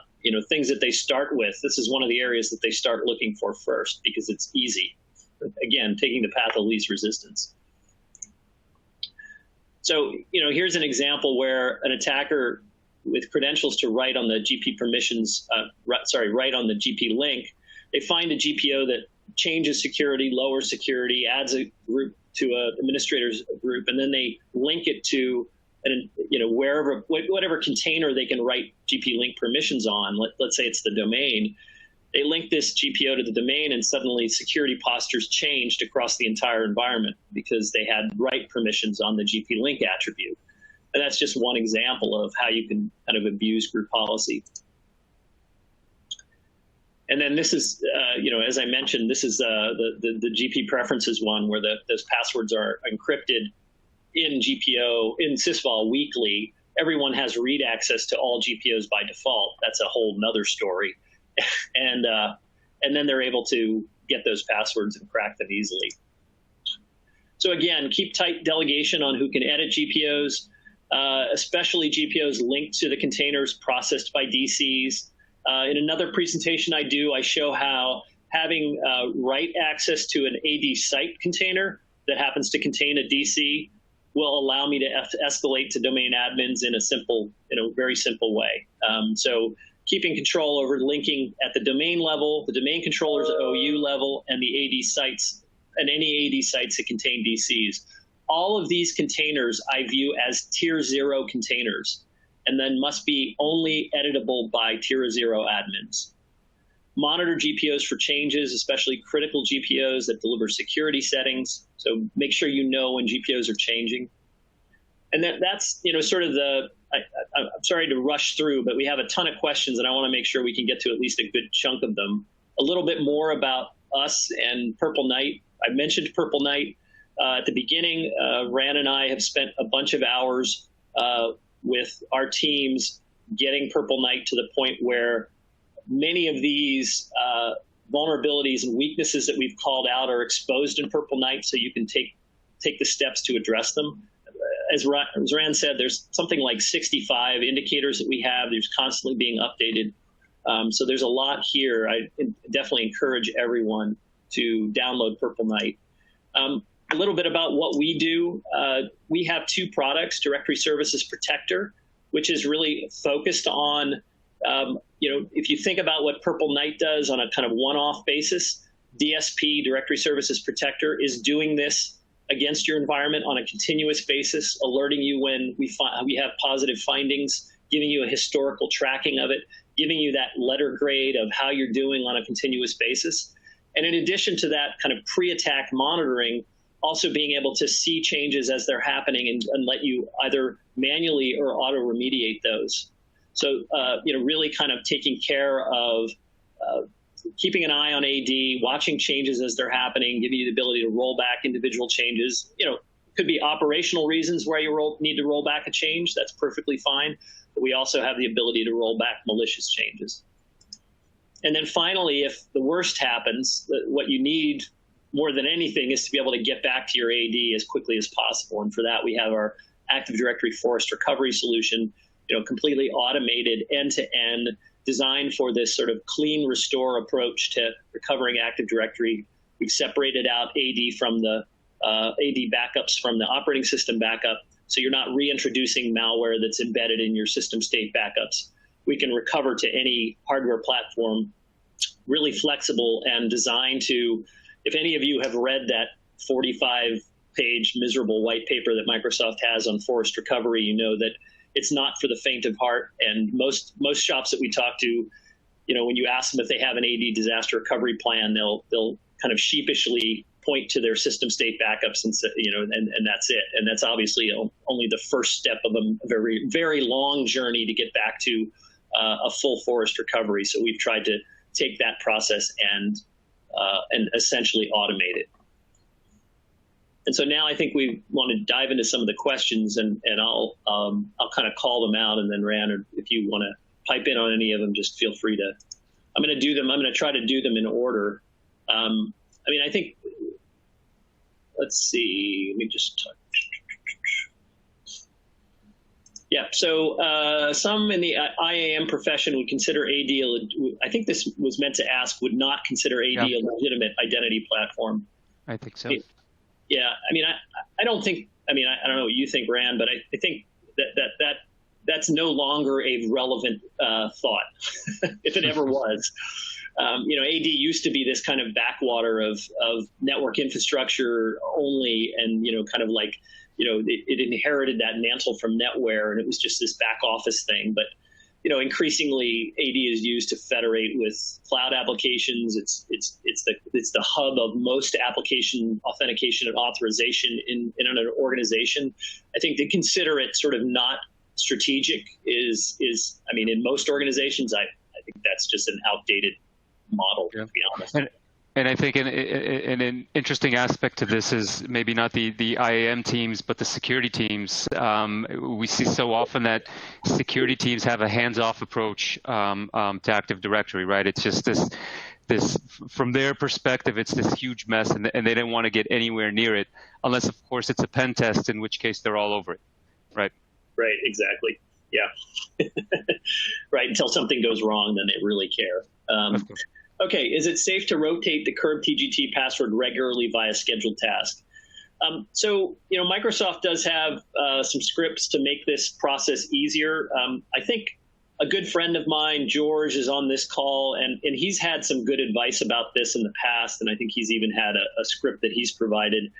things that they start with, this is one of the areas that they start looking for first because it's easy. Again, taking the path of least resistance. So here's an example where an attacker with credentials to write on the GP permissions, write on the GP link. They find a GPO that changes security, lowers security, adds a group to an administrator's group, and then they link it to whatever container they can write GP link permissions on. Let's say it's the domain. They link this GPO to the domain, and suddenly security postures changed across the entire environment because they had write permissions on the GP link attribute. And that's just one example of how you can kind of abuse group policy. And then this is, as I mentioned, this is the GP preferences one where those passwords are encrypted in sysvol weekly. Everyone has read access to all GPOs by default. That's a whole nother story. And then they're able to get those passwords and crack them easily. So again, keep tight delegation on who can edit GPOs, especially GPOs linked to the containers processed by DCs. In another presentation I do, I show how having write access to an AD site container that happens to contain a DC will allow me to escalate to domain admins in a very simple way. So keeping control over linking at the domain level, the domain controller's OU level, and the AD sites, and any AD sites that contain DCs. All of these containers I view as tier 0 containers, and then must be only editable by tier 0 admins. monitor GPOs for changes, especially critical GPOs that deliver security settings. So make sure you know when GPOs are changing. And that's, sort of I'm sorry to rush through, but we have a ton of questions and I want to make sure we can get to at least a good chunk of them. A little bit more about us and Purple Night. I mentioned Purple Night at the beginning. Ran and I have spent a bunch of hours with our teams getting Purple Night to the point where many of these vulnerabilities and weaknesses that we've called out are exposed in Purple Night, so you can take the steps to address them. As Rand said, there's something like 65 indicators that we have. There's constantly being updated. So there's a lot here. I definitely encourage everyone to download Purple Night. A little bit about what we do. We have two products, Directory Services Protector, which is really focused on, if you think about what Purple Night does on a kind of one-off basis, DSP, Directory Services Protector, is doing this against your environment on a continuous basis, alerting you when we have positive findings, giving you a historical tracking of it, giving you that letter grade of how you're doing on a continuous basis. And in addition to that kind of pre-attack monitoring, also being able to see changes as they're happening and let you either manually or auto-remediate those. So, really kind of taking care of keeping an eye on AD, watching changes as they're happening, giving you the ability to roll back individual changes. Could be operational reasons where you need to roll back a change. That's perfectly fine. But we also have the ability to roll back malicious changes. And then finally, if the worst happens, what you need more than anything is to be able to get back to your AD as quickly as possible. And for that, we have our Active Directory Forest Recovery solution, completely automated end-to-end, designed for this sort of clean restore approach to recovering Active Directory. We've separated out AD from the AD backups from the operating system backup, so you're not reintroducing malware that's embedded in your system state backups. We can recover to any hardware platform, really flexible and designed to, if any of you have read that 45-page miserable white paper that Microsoft has on forest recovery, you know that it's not for the faint of heart. And most shops that we talk to, when you ask them if they have an AD disaster recovery plan, they'll kind of sheepishly point to their system state backups and say, and that's it. And that's obviously only the first step of a very, very long journey to get back to a full forest recovery. So we've tried to take that process and essentially automate it. And so now I think we want to dive into some of the questions, and I'll kind of call them out, and then Rand, if you want to pipe in on any of them, just feel free to. I'm going to try to do them in order. I think. Let's see. Let me just. Yeah. So some in the IAM profession would consider AD. I think this was meant to ask, would not consider AD a legitimate identity platform. I think so. Yeah, I don't think. I don't know what you think, Rand, but I think that's no longer a relevant thought, if it ever was. AD used to be this kind of backwater of network infrastructure only, and kind of like it inherited that mantle from NetWare, and it was just this back office thing. But increasingly AD is used to federate with cloud applications. It's the hub of most application authentication and authorization in an organization. I think to consider it sort of not strategic is in most organizations, I think that's just an outdated model, to be honest. And I think an interesting aspect to this is maybe not the IAM teams, but the security teams. We see so often that security teams have a hands-off approach to Active Directory, right? It's just this from their perspective, it's this huge mess, and they don't want to get anywhere near it, unless, of course, it's a pen test, in which case they're all over it, right? Right, exactly. Yeah. Right, until something goes wrong, then they really care. Of course. Okay, is it safe to rotate the kerbtgt password regularly via scheduled task? So, Microsoft does have some scripts to make this process easier. I think a good friend of mine, George, is on this call, and he's had some good advice about this in the past, and I think he's even had a script that he's provided.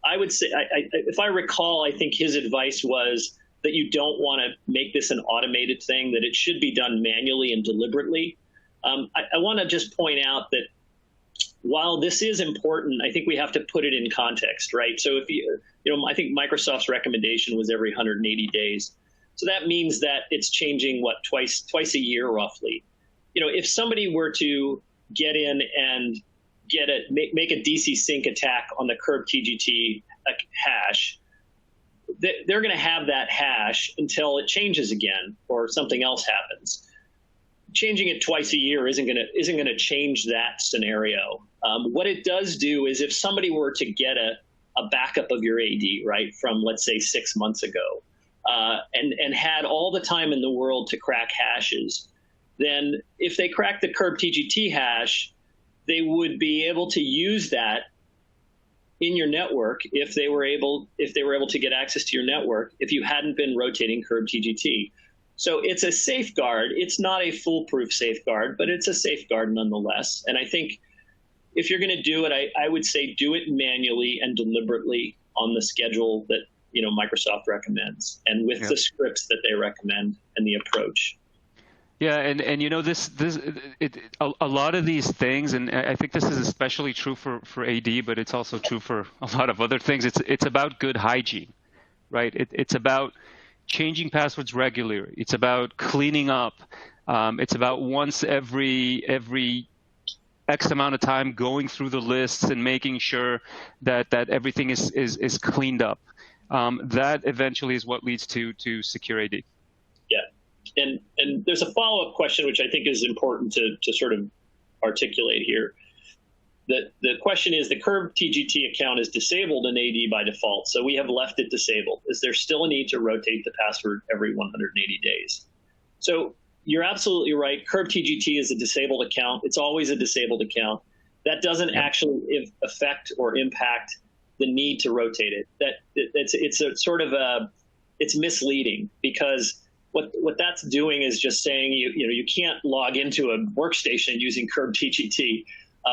I would say, if I recall, I think his advice was that you don't want to make this an automated thing, that it should be done manually and deliberately. I want to just point out that while this is important, I think we have to put it in context, right? So if I think Microsoft's recommendation was every 180 days. So that means that it's changing, twice a year roughly. If somebody were to get in and make a DC sync attack on the kerbtgt hash, they're going to have that hash until it changes again or something else happens. Changing it twice a year isn't going to change that scenario. What it does do is if somebody were to get a backup of your AD, right, from let's say 6 months ago, and had all the time in the world to crack hashes, then if they crack the kerbtgt hash, they would be able to use that in your network if they were able to get access to your network if you hadn't been rotating kerbtgt. So it's a safeguard. It's not a foolproof safeguard, but it's a safeguard nonetheless. And I think if you're going to do it, I would say do it manually and deliberately on the schedule that Microsoft recommends and with the scripts that they recommend and the approach. Yeah, and a lot of these things, and I think this is especially true for AD, but it's also true for a lot of other things. It's about good hygiene, right? It's about changing passwords regularly. It's about cleaning up. It's about once every X amount of time going through the lists and making sure that everything is cleaned up. That eventually is what leads to secure AD. Yeah. And there's a follow-up question, which I think is important to sort of articulate here. The question is, the kerbtgt account is disabled in AD by default, so we have left it disabled. Is there still a need to rotate the password every 180 days? So you're absolutely right. kerbtgt is a disabled account. It's always a disabled account. That doesn't actually affect or impact the need to rotate it. It's misleading, because what that's doing is just saying you can't log into a workstation using kerbtgt,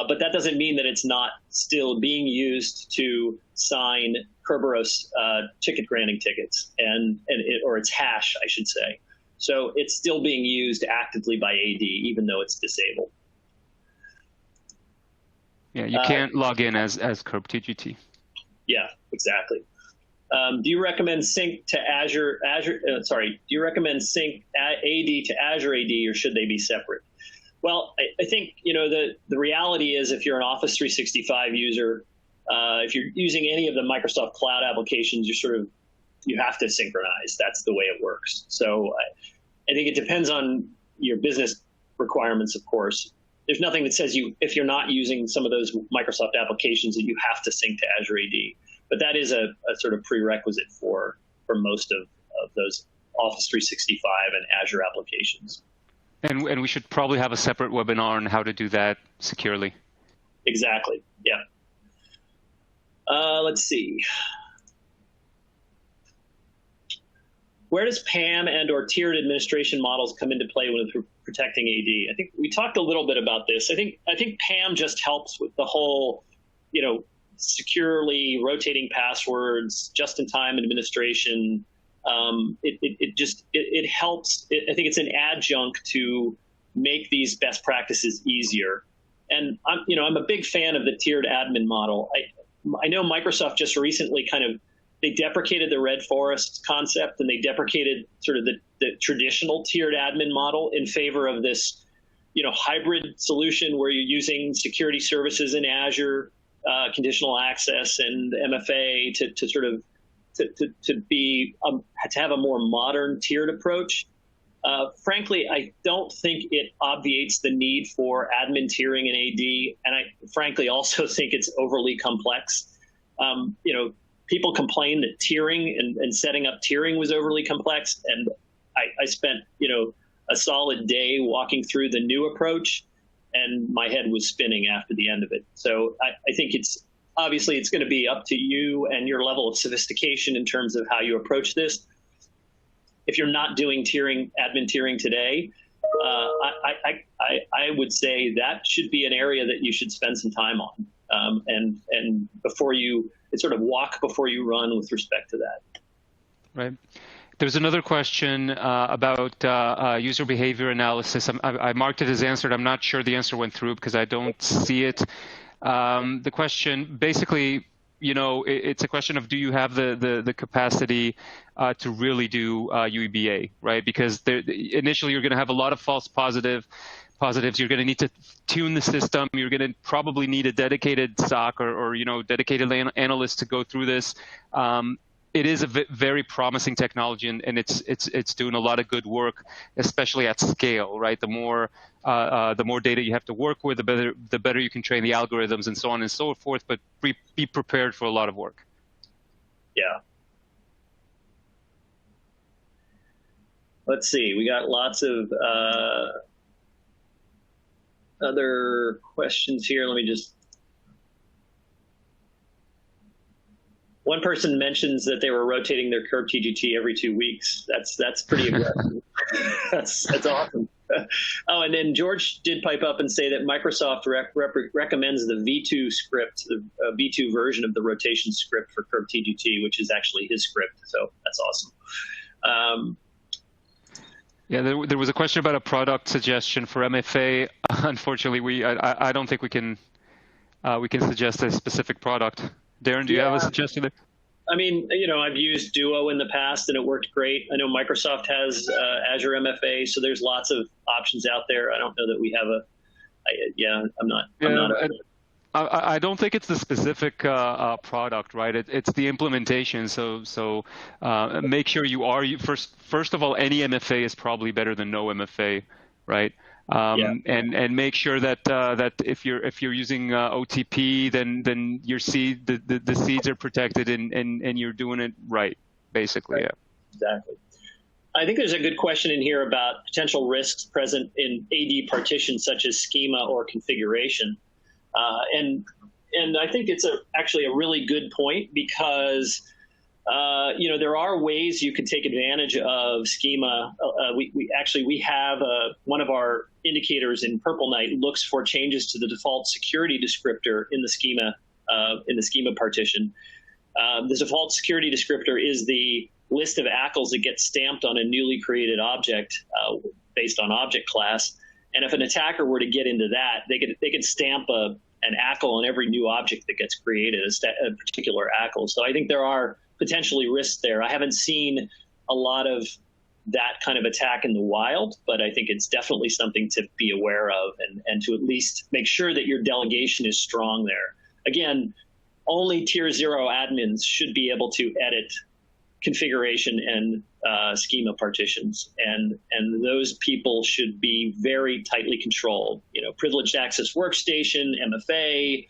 but that doesn't mean that it's not still being used to sign Kerberos ticket granting tickets or its hash, I should say. So it's still being used actively by AD, even though it's disabled. Yeah, you can't log in as kerbtgt. Yeah, exactly. Do you recommend sync to Azure? Do you recommend sync AD to Azure AD, or should they be separate? Well, I think the reality is, if you're an Office 365 user, if you're using any of the Microsoft Cloud applications, you have to synchronize. That's the way it works. So I think it depends on your business requirements, of course. There's nothing that says if you're not using some of those Microsoft applications, that you have to sync to Azure AD. But that is a sort of prerequisite for most of those Office 365 and Azure applications. And we should probably have a separate webinar on how to do that securely. Exactly. Yeah. Let's see. Where does PAM and/or tiered administration models come into play when protecting AD? I think we talked a little bit about this. I think PAM just helps with the whole, securely rotating passwords, just-in-time administration. It helps. I think it's an adjunct to make these best practices easier. And I'm a big fan of the tiered admin model. I know Microsoft just recently they deprecated the Red Forest concept, and they deprecated sort of the traditional tiered admin model in favor of this, hybrid solution where you're using security services in Azure, conditional access and MFA to sort of to have a more modern tiered approach. Frankly, I don't think it obviates the need for admin tiering in AD, and I frankly also think it's overly complex. People complain that tiering and setting up tiering was overly complex, and I spent a solid day walking through the new approach, and my head was spinning after the end of it. So I think it's going to be up to you and your level of sophistication in terms of how you approach this. If you're not doing admin tiering today, I would say that should be an area that you should spend some time on, and before you sort of walk before you run with respect to that. Right. There's another question about user behavior analysis. I marked it as answered. I'm not sure the answer went through because I don't see it. The question, basically, it's a question of, do you have the capacity to really do UEBA, right? Because initially you're going to have a lot of false positives. You're going to need to tune the system. You're going to probably need a dedicated SOC or dedicated analyst to go through this. It is a very promising technology, and it's doing a lot of good work, especially at scale, right? The more data you have to work with, the better you can train the algorithms and so on and so forth. But be prepared for a lot of work. Yeah. Let's see. We got lots of other questions here. Let me just. One person mentions that they were rotating their kerbtgt every 2 weeks. That's pretty aggressive. that's awesome. Oh, and then George did pipe up and say that Microsoft recommends the V2 script, the V2 version of the rotation script for kerbtgt, which is actually his script. So that's awesome. Yeah, there was a question about a product suggestion for MFA. Unfortunately, I don't think we can suggest a specific product. Darren, do you have a suggestion there? I mean, I've used Duo in the past and it worked great. I know Microsoft has Azure MFA, so there's lots of options out there. I don't know that we have I don't think it's the specific product, right? It's the implementation. So make sure you are first of all, any MFA is probably better than no MFA, right? And make sure that if you're using OTP, then your the seeds are protected and you're doing it right, basically. Right. Yeah. Exactly. I think there's a good question in here about potential risks present in AD partitions such as schema or configuration, and I think it's actually a really good point because. There are ways you can take advantage of schema. We have one of our indicators in Purple Knight looks for changes to the default security descriptor in the schema partition. The default security descriptor is the list of ACLs that get stamped on a newly created object based on object class. And if an attacker were to get into that, they could stamp an ACL on every new object that gets created, a particular ACL. So I think there are potentially risks there. I haven't seen a lot of that kind of attack in the wild, but I think it's definitely something to be aware of and to at least make sure that your delegation is strong there. Again, only tier 0 admins should be able to edit configuration and schema partitions, and those people should be very tightly controlled. Privileged access workstation, MFA,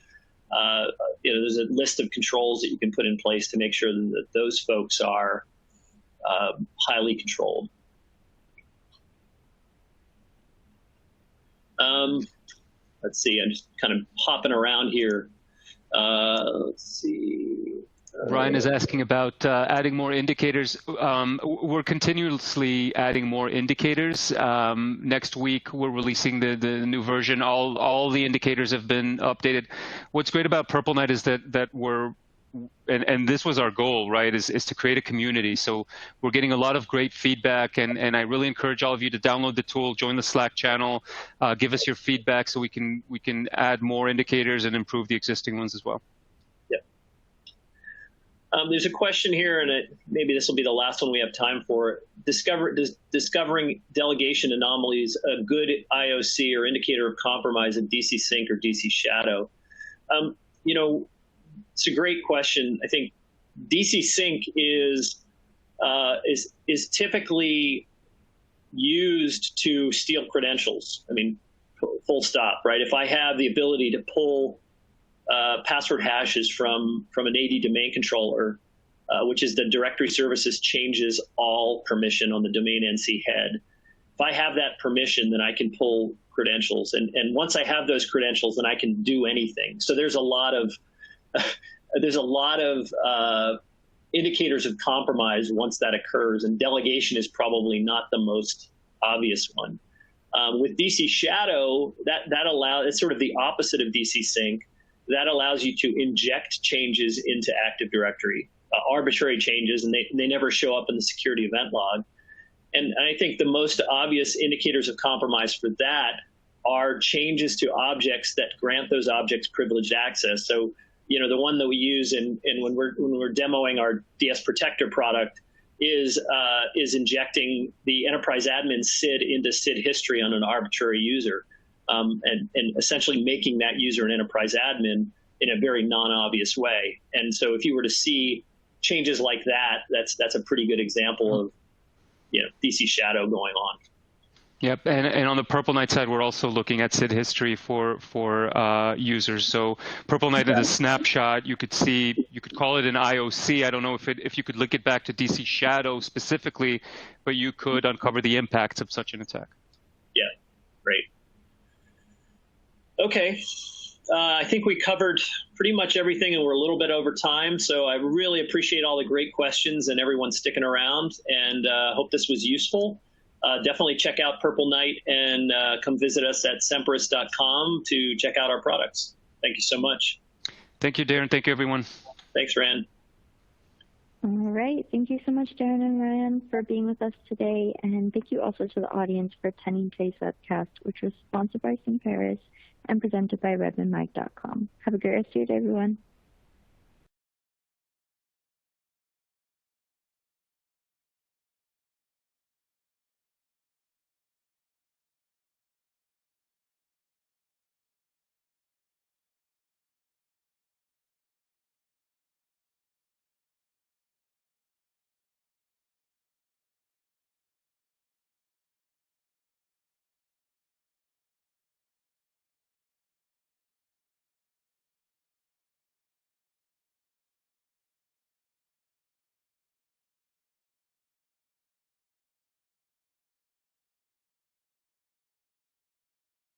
there's a list of controls that you can put in place to make sure that those folks are highly controlled. Let's see, I'm just kind of hopping around here. Let's see. Brian is asking about adding more indicators. We're continuously adding more indicators. Next week, we're releasing the new version. All the indicators have been updated. What's great about Purple Knight is that we're, and this was our goal, right, is to create a community. So we're getting a lot of great feedback, and I really encourage all of you to download the tool, join the Slack channel, give us your feedback so we can add more indicators and improve the existing ones as well. There's a question here, and maybe this will be the last one we have time for. Discovering delegation anomalies a good IOC or indicator of compromise in DC sync or DC shadow? It's a great question. I think DC sync is typically used to steal credentials. I mean, full stop, right? If I have the ability to pull password hashes from an AD domain controller, which is the directory services changes all permission on the domain NC head. If I have that permission, then I can pull credentials. And once I have those credentials, then I can do anything. So there's a lot of indicators of compromise once that occurs. And delegation is probably not the most obvious one. With DC shadow, that allows, it's sort of the opposite of DC sync. That allows you to inject changes into Active Directory. arbitrary changes, and they never show up in the security event log. And I think the most obvious indicators of compromise for that are changes to objects that grant those objects privileged access. So, the one that we use when we're demoing our DS Protector product is injecting the enterprise admin SID into SID history on an arbitrary user, and essentially making that user an enterprise admin in a very non-obvious way. And so if you were to see changes like that, that's a pretty good example of DC shadow going on. Yep, and on the Purple Knight side, we're also looking at SID history for users. So Purple Knight is a snapshot. You could call it an IOC. I don't know if you could link it back to DC shadow specifically, but you could uncover the impacts of such an attack. Yeah, great. Okay, I think we covered pretty much everything, and we're a little bit over time. So I really appreciate all the great questions and everyone sticking around, and hope this was useful. Definitely check out Purple Knight and come visit us at semperis.com to check out our products. Thank you so much. Thank you, Darren. Thank you, everyone. Thanks, Rand. All right. Thank you so much, Darren and Ryan, for being with us today. And thank you also to the audience for attending today's webcast, which was sponsored by Semperis and presented by redmondmike.com. Have a great rest of your day, everyone.